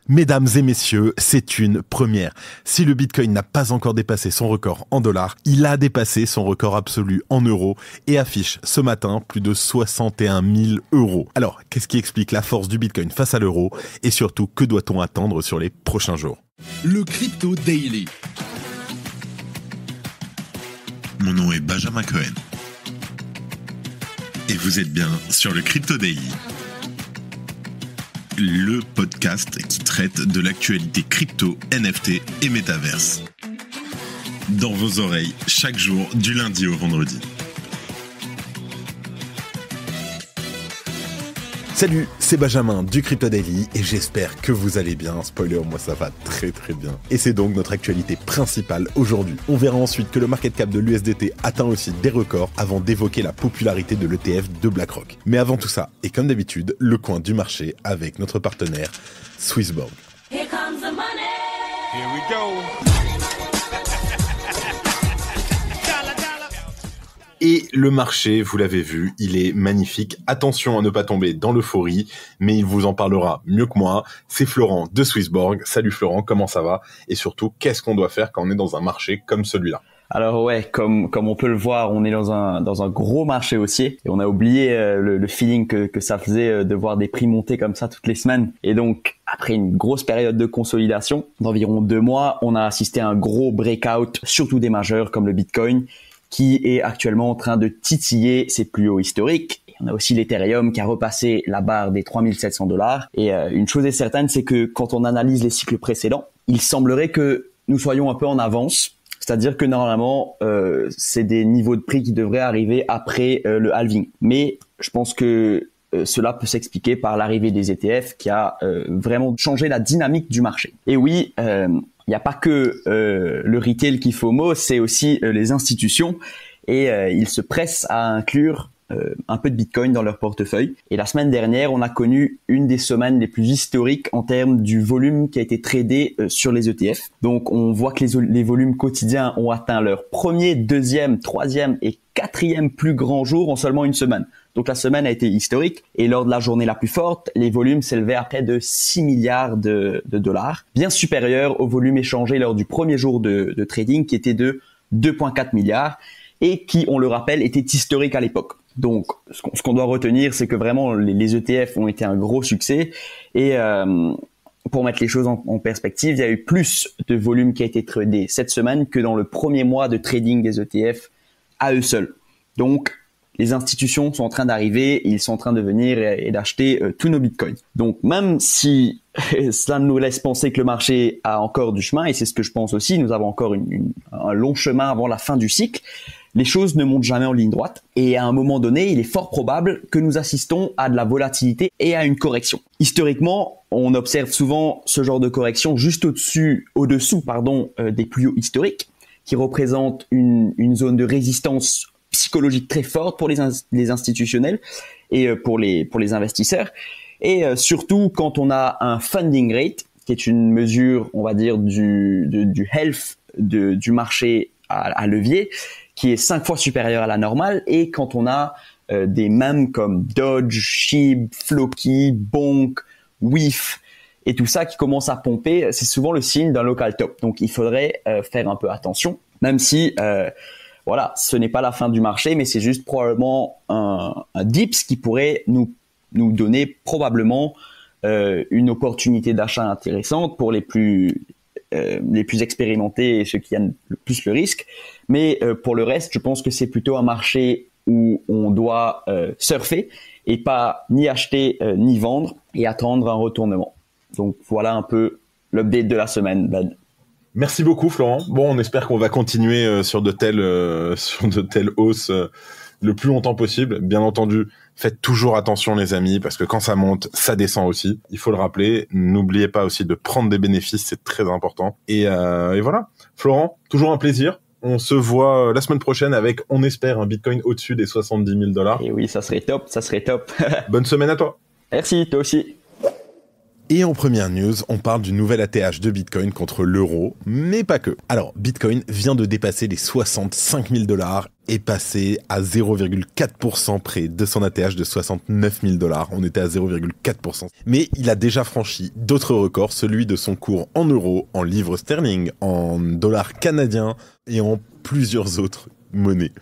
Mesdames et messieurs, c'est une première. Si le Bitcoin n'a pas encore dépassé son record en dollars, il a dépassé son record absolu en euros et affiche ce matin plus de 61 000 euros. Alors, qu'est-ce qui explique la force du Bitcoin face à l'euro et surtout, que doit-on attendre sur les prochains jours? Le Crypto Daily. Mon nom est Benjamin Cohen. Et vous êtes bien sur le Crypto Daily. Le podcast qui traite de l'actualité crypto, NFT et métaverse. Dans vos oreilles, chaque jour, du lundi au vendredi. Salut, c'est Benjamin du Crypto Daily et j'espère que vous allez bien. Spoiler, moi ça va très très bien. Et c'est donc notre actualité principale aujourd'hui. On verra ensuite que le market cap de l'USDT atteint aussi des records avant d'évoquer la popularité de l'ETF de BlackRock. Mais avant tout ça, et comme d'habitude, le coin du marché avec notre partenaire Swissborg. Here comes the money. Here we go. Et le marché, vous l'avez vu, il est magnifique. Attention à ne pas tomber dans l'euphorie, mais il vous en parlera mieux que moi. C'est Florent de Swissborg. Salut Florent, comment ça va? Et surtout, qu'est-ce qu'on doit faire quand on est dans un marché comme celui-là? Alors ouais, comme on peut le voir, on est dans un gros marché haussier et on a oublié le feeling que ça faisait de voir des prix monter comme ça toutes les semaines. Et donc après une grosse période de consolidation d'environ 2 mois, on a assisté à un gros breakout, surtout des majeurs comme le Bitcoin, qui est actuellement en train de titiller ses plus hauts historiques. Et on a aussi l'Ethereum qui a repassé la barre des 3700 $. Et une chose est certaine, c'est que quand on analyse les cycles précédents, il semblerait que nous soyons un peu en avance. C'est-à-dire que normalement, c'est des niveaux de prix qui devraient arriver après le halving. Mais je pense que cela peut s'expliquer par l'arrivée des ETF qui a vraiment changé la dynamique du marché. Et oui, il n'y a pas que le retail qui FOMO, c'est aussi les institutions et ils se pressent à inclure un peu de Bitcoin dans leur portefeuille. Et la semaine dernière, on a connu une des semaines les plus historiques en termes du volume qui a été tradé sur les ETF. Donc on voit que les volumes quotidiens ont atteint leur premier, deuxième, troisième et quatrième plus grand jour en seulement une semaine. Donc la semaine a été historique et lors de la journée la plus forte, les volumes s'élevaient à près de 6 milliards de dollars, bien supérieur au volume échangé lors du premier jour de trading qui était de 2,4 milliards et qui, on le rappelle, était historique à l'époque. Donc ce qu'on doit retenir, c'est que vraiment les ETF ont été un gros succès et pour mettre les choses en perspective, il y a eu plus de volume qui a été tradé cette semaine que dans le premier mois de trading des ETF à eux seuls. Donc les institutions sont en train d'arriver, ils sont en train de venir et d'acheter tous nos bitcoins. Donc même si cela nous laisse penser que le marché a encore du chemin, et c'est ce que je pense aussi, nous avons encore un long chemin avant la fin du cycle, les choses ne montent jamais en ligne droite. Et à un moment donné, il est fort probable que nous assistons à de la volatilité et à une correction. Historiquement, on observe souvent ce genre de correction juste au-dessous, des plus hauts historiques, qui représentent une zone de résistance psychologique très forte pour les institutionnels et pour les investisseurs. Et surtout quand on a un funding rate, qui est une mesure, on va dire, du health du marché à levier, qui est 5 fois supérieur à la normale, et quand on a des mèmes comme Dodge, SHIB, Floki, Bonk, WIF, et tout ça qui commence à pomper, c'est souvent le signe d'un local top. Donc il faudrait faire un peu attention, même si voilà, ce n'est pas la fin du marché, mais c'est juste probablement un dips qui pourrait nous donner probablement une opportunité d'achat intéressante pour les plus expérimentés et ceux qui aiment le plus le risque. Mais pour le reste, je pense que c'est plutôt un marché où on doit surfer et pas ni acheter ni vendre et attendre un retournement. Donc voilà un peu l'update de la semaine, Ben. Merci beaucoup Florent. Bon, on espère qu'on va continuer sur de telles hausses le plus longtemps possible. Bien entendu, faites toujours attention les amis, parce que quand ça monte, ça descend aussi. Il faut le rappeler. N'oubliez pas aussi de prendre des bénéfices, c'est très important. Et voilà. Florent, toujours un plaisir. On se voit la semaine prochaine avec, on espère, un Bitcoin au-dessus des 70 000 $. Et oui, ça serait top. Bonne semaine à toi. Merci, toi aussi. Et en première news, on parle du nouvel ATH de Bitcoin contre l'euro, mais pas que. Alors, Bitcoin vient de dépasser les 65 000 $ et passer à 0,4% près de son ATH de 69 000 $. On était à 0,4%. Mais il a déjà franchi d'autres records, celui de son cours en euros, en livres sterling, en dollars canadiens et en plusieurs autres monnaie.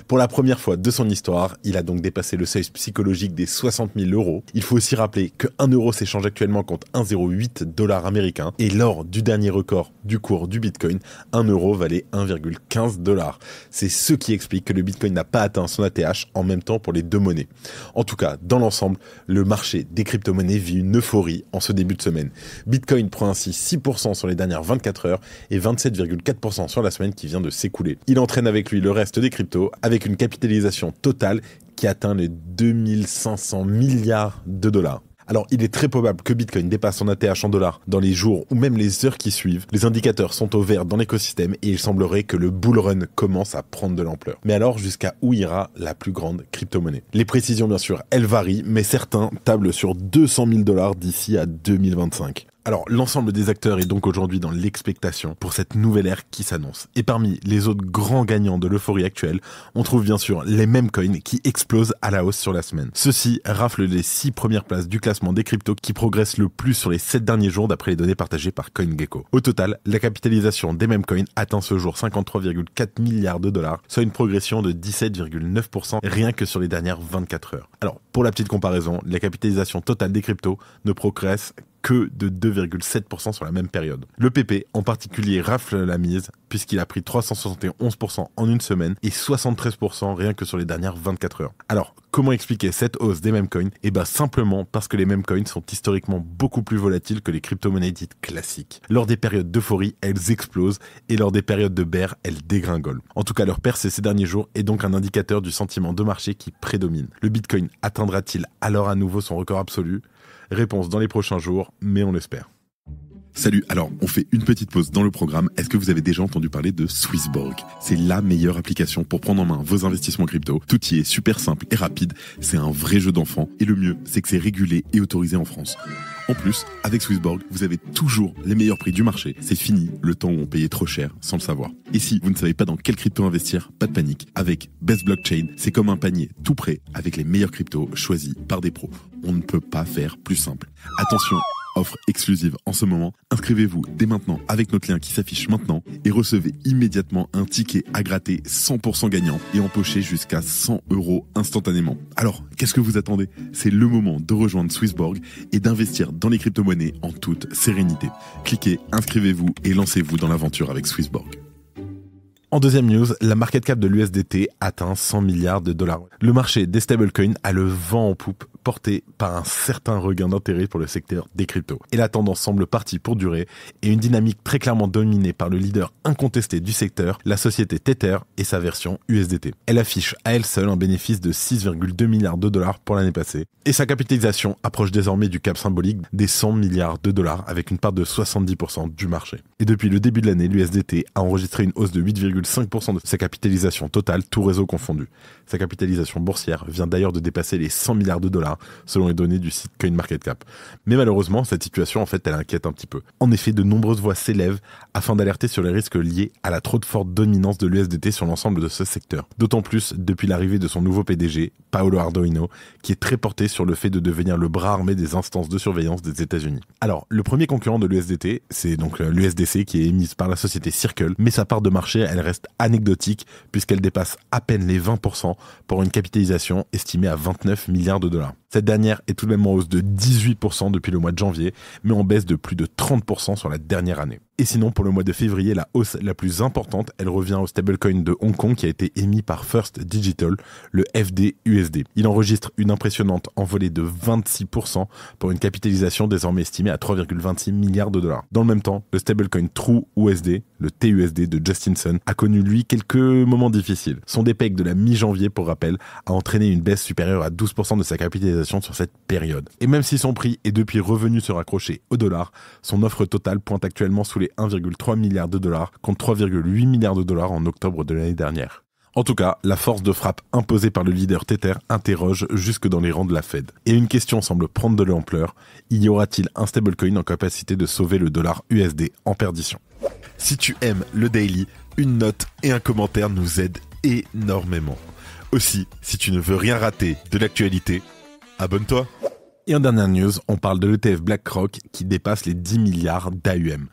Pour la première fois de son histoire, il a donc dépassé le seuil psychologique des 60 000 €. Il faut aussi rappeler que 1 euro s'échange actuellement contre 1,08 $ américains et lors du dernier record du cours du Bitcoin, 1 euro valait 1,15 $. C'est ce qui explique que le Bitcoin n'a pas atteint son ATH en même temps pour les deux monnaies. En tout cas, dans l'ensemble, le marché des crypto-monnaies vit une euphorie en ce début de semaine. Bitcoin prend ainsi 6% sur les dernières 24 heures et 27,4% sur la semaine qui vient de s'écouler. Il entraîne avec lui le reste des cryptos avec une capitalisation totale qui atteint les 2500 milliards de dollars. Alors, il est très probable que Bitcoin dépasse son ATH en dollars dans les jours ou même les heures qui suivent. Les indicateurs sont au vert dans l'écosystème et il semblerait que le bull run commence à prendre de l'ampleur. Mais alors, jusqu'à où ira la plus grande crypto-monnaie ? Les précisions, bien sûr, elles varient, mais certains tablent sur 200 000 $ d'ici à 2025. Alors, l'ensemble des acteurs est donc aujourd'hui dans l'expectation pour cette nouvelle ère qui s'annonce. Et parmi les autres grands gagnants de l'euphorie actuelle, on trouve bien sûr les meme coins qui explosent à la hausse sur la semaine. Ceux-ci raflent les 6 premières places du classement des cryptos qui progressent le plus sur les 7 derniers jours d'après les données partagées par CoinGecko. Au total, la capitalisation des meme coins atteint ce jour 53,4 milliards de dollars, soit une progression de 17,9% rien que sur les dernières 24 heures. Alors, pour la petite comparaison, la capitalisation totale des cryptos ne progresse que de 2,7% sur la même période. Le PP, en particulier, rafle la mise, puisqu'il a pris 371% en une semaine et 73% rien que sur les dernières 24 heures. Alors, comment expliquer cette hausse des meme coins ? Eh ben, simplement parce que les meme coins sont historiquement beaucoup plus volatiles que les crypto-monnaies dites classiques. Lors des périodes d'euphorie, elles explosent, et lors des périodes de bear, elles dégringolent. En tout cas, leur percée ces derniers jours est donc un indicateur du sentiment de marché qui prédomine. Le Bitcoin atteindra-t-il alors à nouveau son record absolu ? Réponse dans les prochains jours, mais on l'espère. Salut, alors on fait une petite pause dans le programme. Est-ce que vous avez déjà entendu parler de Swissborg ? C'est la meilleure application pour prendre en main vos investissements crypto. Tout y est super simple et rapide, c'est un vrai jeu d'enfant. Et le mieux, c'est que c'est régulé et autorisé en France. En plus, avec Swissborg, vous avez toujours les meilleurs prix du marché. C'est fini le temps où on payait trop cher sans le savoir. Et si vous ne savez pas dans quelle crypto investir, pas de panique. Avec Best Blockchain, c'est comme un panier tout prêt avec les meilleurs cryptos choisis par des pros. On ne peut pas faire plus simple. Attention, offre exclusive en ce moment. Inscrivez-vous dès maintenant avec notre lien qui s'affiche maintenant et recevez immédiatement un ticket à gratter 100% gagnant et empocher jusqu'à 100 € instantanément. Alors, qu'est-ce que vous attendez ? C'est le moment de rejoindre Swissborg et d'investir dans les crypto-monnaies en toute sérénité. Cliquez, inscrivez-vous et lancez-vous dans l'aventure avec Swissborg. En deuxième news, la market cap de l'USDT atteint 100 milliards de dollars. Le marché des stablecoins a le vent en poupe, porté par un certain regain d'intérêt pour le secteur des cryptos. Et la tendance semble partie pour durer, et une dynamique très clairement dominée par le leader incontesté du secteur, la société Tether et sa version USDT. Elle affiche à elle seule un bénéfice de 6,2 milliards de dollars pour l'année passée, et sa capitalisation approche désormais du cap symbolique des 100 milliards de dollars avec une part de 70% du marché. Et depuis le début de l'année, l'USDT a enregistré une hausse de 8,5% de sa capitalisation totale, tout réseau confondu. Sa capitalisation boursière vient d'ailleurs de dépasser les 100 milliards de dollars, selon les données du site CoinMarketCap. Mais malheureusement, cette situation, en fait, elle inquiète un petit peu. En effet, de nombreuses voix s'élèvent afin d'alerter sur les risques liés à la trop forte dominance de l'USDT sur l'ensemble de ce secteur. D'autant plus depuis l'arrivée de son nouveau PDG, Paolo Ardoino, qui est très porté sur le fait de devenir le bras armé des instances de surveillance des États-Unis. Alors, le premier concurrent de l'USDT, c'est donc l'USDC qui est émise par la société Circle, mais sa part de marché, elle reste anecdotique puisqu'elle dépasse à peine les 20% pour une capitalisation estimée à 29 milliards de dollars. Cette dernière est tout de même en hausse de 18% depuis le mois de janvier, mais en baisse de plus de 30% sur la dernière année. Et sinon, pour le mois de février, la hausse la plus importante, elle revient au stablecoin de Hong Kong qui a été émis par First Digital, le FDUSD. Il enregistre une impressionnante envolée de 26% pour une capitalisation désormais estimée à 3,26 milliards de dollars. Dans le même temps, le stablecoin TrueUSD, le TUSD de Justin Sun, a connu lui quelques moments difficiles. Son dépeg de la mi-janvier, pour rappel, a entraîné une baisse supérieure à 12% de sa capitalisation sur cette période. Et même si son prix est depuis revenu se raccrocher au dollar, son offre totale pointe actuellement sous les 1,3 milliards de dollars contre 3,8 milliards de dollars en octobre de l'année dernière. En tout cas, la force de frappe imposée par le leader Tether interroge jusque dans les rangs de la Fed. Et une question semble prendre de l'ampleur, y aura-t-il un stablecoin en capacité de sauver le dollar USD en perdition? Si tu aimes le daily, une note et un commentaire nous aident énormément. Aussi, si tu ne veux rien rater de l'actualité, abonne-toi. Et en dernière news, on parle de l'ETF BlackRock qui dépasse les 10 milliards d'AUM.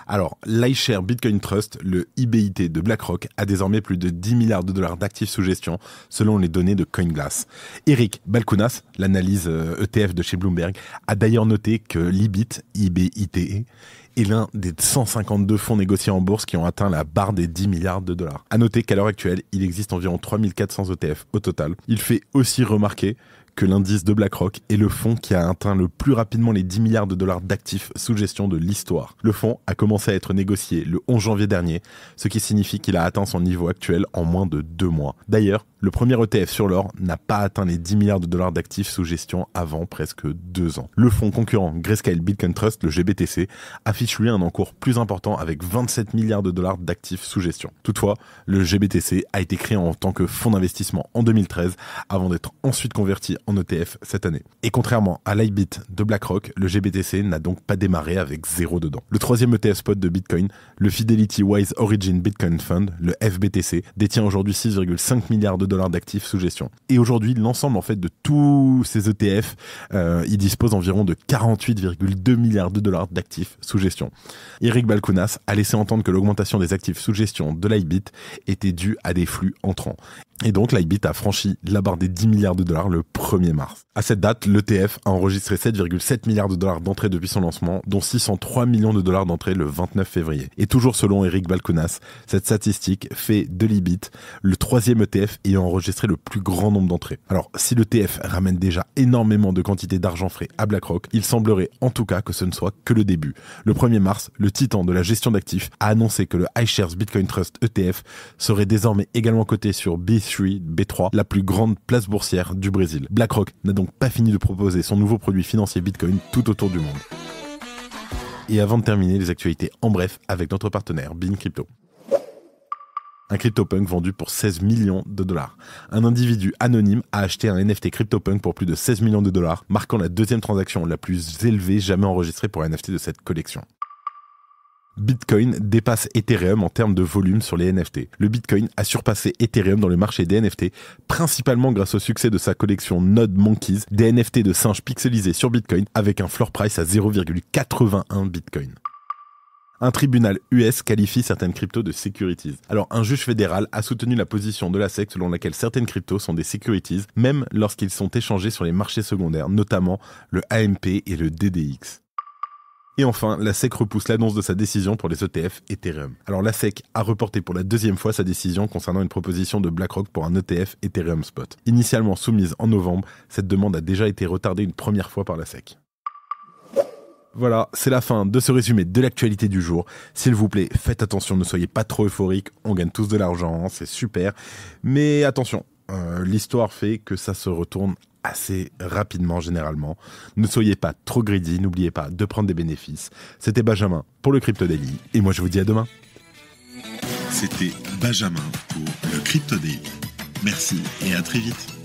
Alors, l'iShare Bitcoin Trust, le IBIT de BlackRock, a désormais plus de 10 milliards de dollars d'actifs sous gestion, selon les données de CoinGlass. Eric Balchunas, l'analyse ETF de chez Bloomberg, a d'ailleurs noté que l'IBIT, IBITE, est l'un des 152 fonds négociés en bourse qui ont atteint la barre des 10 milliards de dollars. À noter qu'à l'heure actuelle, il existe environ 3400 ETF au total. Il fait aussi remarquer que l'indice de BlackRock est le fonds qui a atteint le plus rapidement les 10 milliards de dollars d'actifs sous gestion de l'histoire. Le fonds a commencé à être négocié le 11 janvier dernier, ce qui signifie qu'il a atteint son niveau actuel en moins de 2 mois. D'ailleurs, le premier ETF sur l'or n'a pas atteint les 10 milliards de dollars d'actifs sous gestion avant presque 2 ans. Le fonds concurrent Grayscale Bitcoin Trust, le GBTC, affiche lui un encours plus important avec 27 milliards de dollars d'actifs sous gestion. Toutefois, le GBTC a été créé en tant que fonds d'investissement en 2013 avant d'être ensuite converti en ETF cette année. Et contrairement à l'IBIT de BlackRock, le GBTC n'a donc pas démarré avec 0 dedans. Le troisième ETF spot de Bitcoin, le Fidelity Wise Origin Bitcoin Fund, le FBTC, détient aujourd'hui 6,5 milliards de dollars d'actifs sous gestion. Et aujourd'hui, l'ensemble en fait de tous ces ETF, il dispose environ de 48,2 milliards de dollars d'actifs sous gestion. Eric Balchunas a laissé entendre que l'augmentation des actifs sous gestion de l'IBIT était due à des flux entrants. Et donc, l'IBIT a franchi la barre des 10 milliards de dollars le 1er mars. À cette date, l'ETF a enregistré 7,7 milliards de dollars d'entrées depuis son lancement, dont 603 millions de dollars d'entrées le 29 février. Et toujours selon Eric Balchunas, cette statistique fait de l'IBIT le troisième ETF ayant enregistré le plus grand nombre d'entrées. Alors, si l'ETF ramène déjà énormément de quantité d'argent frais à BlackRock, il semblerait en tout cas que ce ne soit que le début. Le 1er mars, le titan de la gestion d'actifs a annoncé que le iShares Bitcoin Trust ETF serait désormais également coté sur B3, la plus grande place boursière du Brésil. BlackRock n'a donc pas fini de proposer son nouveau produit financier Bitcoin tout autour du monde. Et avant de terminer, les actualités en bref avec notre partenaire Bean Crypto. Un CryptoPunk vendu pour 16 millions de dollars. Un individu anonyme a acheté un NFT CryptoPunk pour plus de 16 millions de dollars, marquant la deuxième transaction la plus élevée jamais enregistrée pour un NFT de cette collection. Bitcoin dépasse Ethereum en termes de volume sur les NFT. Le Bitcoin a surpassé Ethereum dans le marché des NFT, principalement grâce au succès de sa collection Node Monkeys, des NFT de singes pixelisés sur Bitcoin avec un floor price à 0,81 Bitcoin. Un tribunal US qualifie certaines cryptos de securities. Alors, un juge fédéral a soutenu la position de la SEC selon laquelle certaines cryptos sont des securities, même lorsqu'ils sont échangés sur les marchés secondaires, notamment le AMP et le DDX. Et enfin, la SEC repousse l'annonce de sa décision pour les ETF Ethereum. Alors la SEC a reporté pour la deuxième fois sa décision concernant une proposition de BlackRock pour un ETF Ethereum Spot. Initialement soumise en novembre, cette demande a déjà été retardée une première fois par la SEC. Voilà, c'est la fin de ce résumé de l'actualité du jour. S'il vous plaît, faites attention, ne soyez pas trop euphoriques, on gagne tous de l'argent, c'est super. Mais attention, l'histoire fait que ça se retourne assez rapidement généralement. Ne soyez pas trop greedy, n'oubliez pas de prendre des bénéfices. C'était Benjamin pour le Crypto Daily et moi je vous dis à demain. C'était Benjamin pour le Crypto Daily. Merci et à très vite.